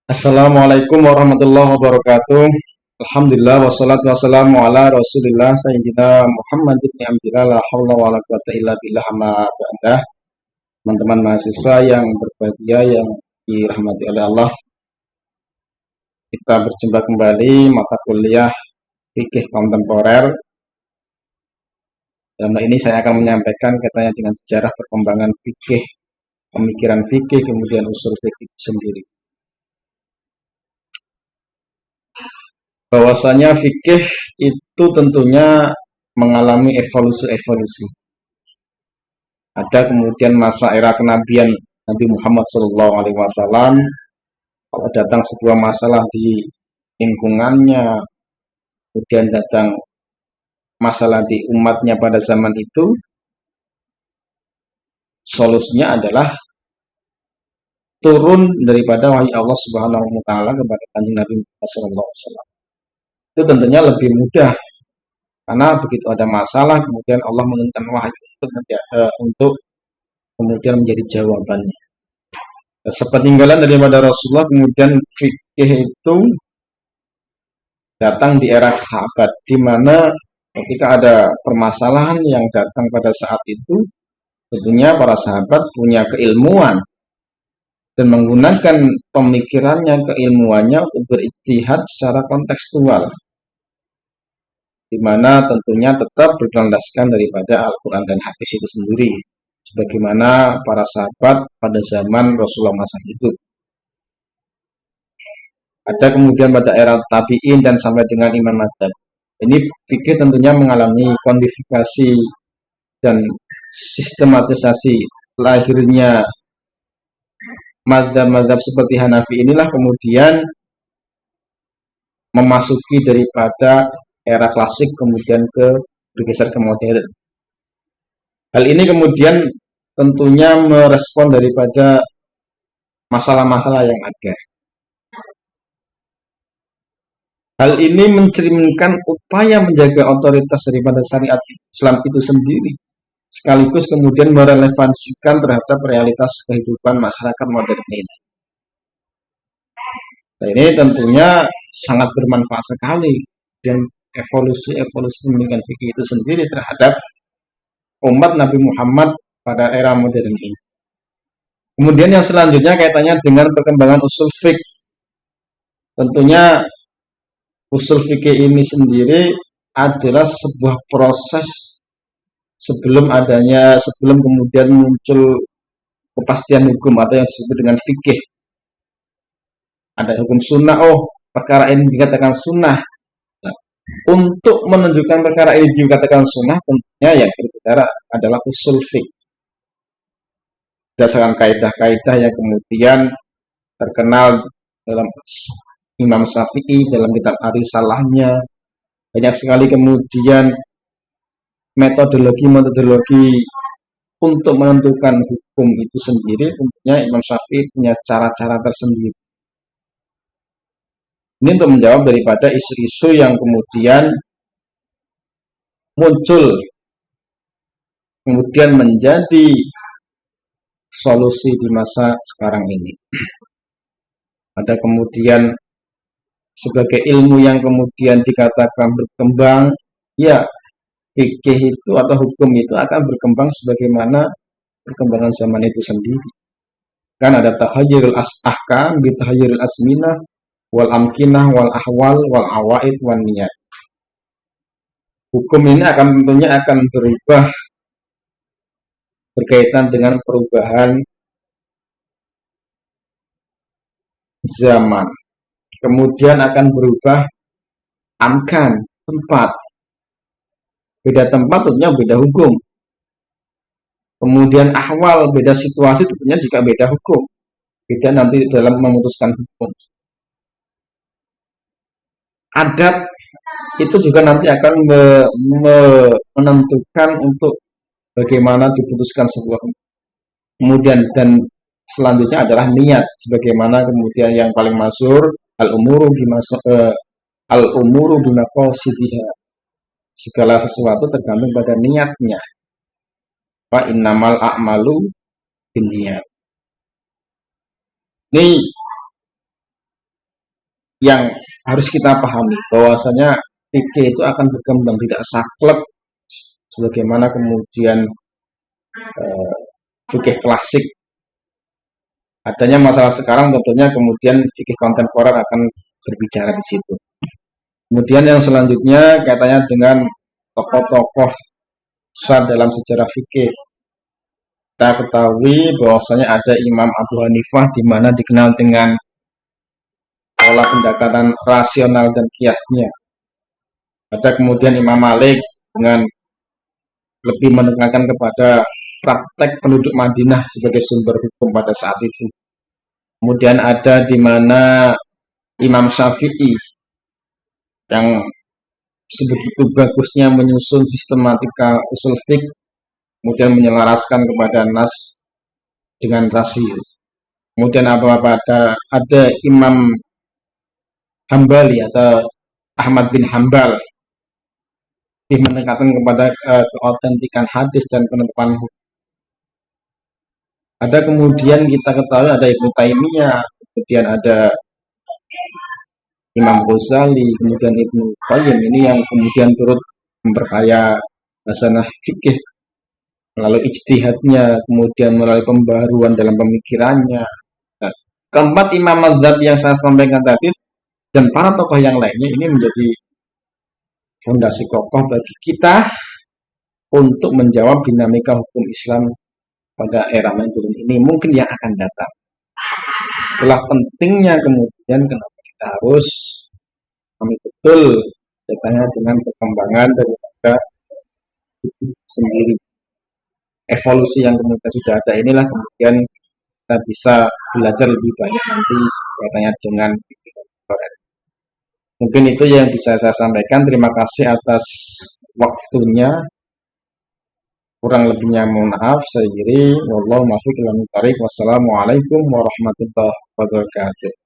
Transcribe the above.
Assalamualaikum warahmatullahi wabarakatuh. Alhamdulillah wassalatu wassalamu ala Rasulillah Sayyidina Muhammad ibn Abdillah la haula wala quwata illa billah amma ba'dah. Teman-teman mahasiswa yang berbahagia yang dirahmati oleh Allah, kita berjumpa kembali mata kuliah fikih kontemporer. Dalam hal ini saya akan menyampaikan katanya dengan sejarah perkembangan fikih, pemikiran fikih, kemudian usul fikih sendiri. Bahwasanya fikih itu tentunya mengalami evolusi-evolusi. Ada kemudian masa era kenabian Nabi Muhammad SAW, kalau datang sebuah masalah di lingkungannya, kemudian datang masalah di umatnya pada zaman itu, solusinya adalah turun daripada wahyu Allah Subhanahu wa taala kepada Kanjeng Nabi Muhammad SAW. Itu tentunya lebih mudah karena begitu ada masalah kemudian Allah menurunkan wahyu untuk kemudian menjadi jawabannya. Sepeninggalan daripada Rasulullah, kemudian fikih itu datang di era sahabat, di mana ketika ada permasalahan yang datang pada saat itu, tentunya para sahabat punya keilmuan dan menggunakan pemikirannya, keilmuannya untuk berijtihad secara kontekstual, di mana tentunya tetap berlandaskan daripada Al-Quran dan hadis itu sendiri, sebagaimana para sahabat pada zaman Rasulullah masa itu. Ada kemudian pada era tabi'in dan sampai dengan Imam Madzhab. Ini fikih tentunya mengalami kodifikasi dan sistematisasi lahirnya mazhab-mazhab seperti Hanafi inilah kemudian memasuki daripada era klasik kemudian bergeser ke modern. Hal ini kemudian tentunya merespon daripada masalah-masalah yang ada. Hal ini mencerminkan upaya menjaga otoritas daripada syariat Islam itu sendiri, sekaligus kemudian merelevansikan terhadap realitas kehidupan masyarakat modern ini. Nah, ini tentunya sangat bermanfaat sekali dan evolusi pemikiran fikih itu sendiri terhadap umat Nabi Muhammad pada era modern ini. Kemudian yang selanjutnya kaitannya dengan perkembangan usul fikih. Tentunya usul fikih ini sendiri adalah sebuah proses sebelum kemudian muncul kepastian hukum atau yang disebut dengan fikih. Ada hukum sunnah, perkara ini dikatakan sunnah. Nah, untuk menunjukkan perkara ini dikatakan sunnah, tentunya yang berbicara adalah usul fikih. Berdasarkan kaidah-kaidah yang kemudian terkenal dalam Imam Syafi'i dalam kitab Ar-Risalahnya, banyak sekali kemudian metodologi untuk menentukan hukum itu sendiri. Tentunya Imam Syafi'i punya cara-cara tersendiri. Ini untuk menjawab daripada isu-isu yang kemudian muncul, kemudian menjadi solusi di masa sekarang ini. Ada kemudian sebagai ilmu yang kemudian dikatakan berkembang, ya fikih itu atau hukum itu akan berkembang sebagaimana perkembangan zaman itu sendiri. Kan ada tahayyurul ahkam, bitahayyurul asminah, wal amkinah, wal ahwal, wal awaid, wal niyat. Hukum ini tentunya akan berubah berkaitan dengan perubahan zaman. Kemudian akan berubah amkan, tempat. Beda tempat tentunya beda hukum. Kemudian ahwal, beda situasi tentunya juga beda hukum. Beda nanti dalam memutuskan hukum. Adat itu juga nanti akan menentukan untuk bagaimana diputuskan sebuah hukum. Kemudian dan selanjutnya adalah niat, sebagaimana kemudian yang paling masyhur al-umuru bimaqasidiha. Segala sesuatu tergantung pada niatnya. Fa innamal a'malu binniyat. Ini yang harus kita pahami, bahwasanya fikih itu akan berkembang, tidak saklek sebagaimana kemudian fikih klasik. Adanya masalah sekarang tentunya kemudian fikih kontemporer akan berbicara di situ. Kemudian yang selanjutnya kaitannya dengan tokoh-tokoh besar dalam sejarah fikih. Kita ketahui bahwasanya ada Imam Abu Hanifah di mana dikenal dengan pola pendekatan rasional dan kiasnya. Ada kemudian Imam Malik dengan lebih menekankan kepada praktek penduduk Madinah sebagai sumber hukum pada saat itu. Kemudian ada di mana Imam Syafi'i yang sebegitu bagusnya menyusun sistematika usul fiqh, kemudian menyelaraskan kepada nas dengan rasio. Kemudian ada Imam Hambali atau Ahmad bin Hambal lebih menekankan kepada keautentikan hadis dan penetapan hukum. Ada kemudian kita ketahui ada Ibnu Taimiyah, kemudian ada Imam Ghazali, kemudian Ibnu Qayyim, ini yang kemudian turut memperkaya hasanah fikih melalui ijtihadnya, kemudian melalui pembaharuan dalam pemikirannya. Nah, keempat imam mazhab yang saya sampaikan tadi dan para tokoh yang lainnya ini menjadi fondasi kokoh bagi kita untuk menjawab dinamika hukum Islam pada era modern ini mungkin yang akan datang. Itulah pentingnya kemudian kenapa kita harus kami betul kaitannya dengan perkembangan daripada sendiri. Evolusi yang kemudian sudah ada inilah kemudian kita bisa belajar lebih banyak nanti kaitannya dengan kontemporer. Mungkin itu yang bisa saya sampaikan. Terima kasih atas waktunya. Kurang lebihnya mohon maaf. Saya kiri. Wallahu muwaffiq ila thoriq. Wassalamualaikum warahmatullahi wabarakatuh.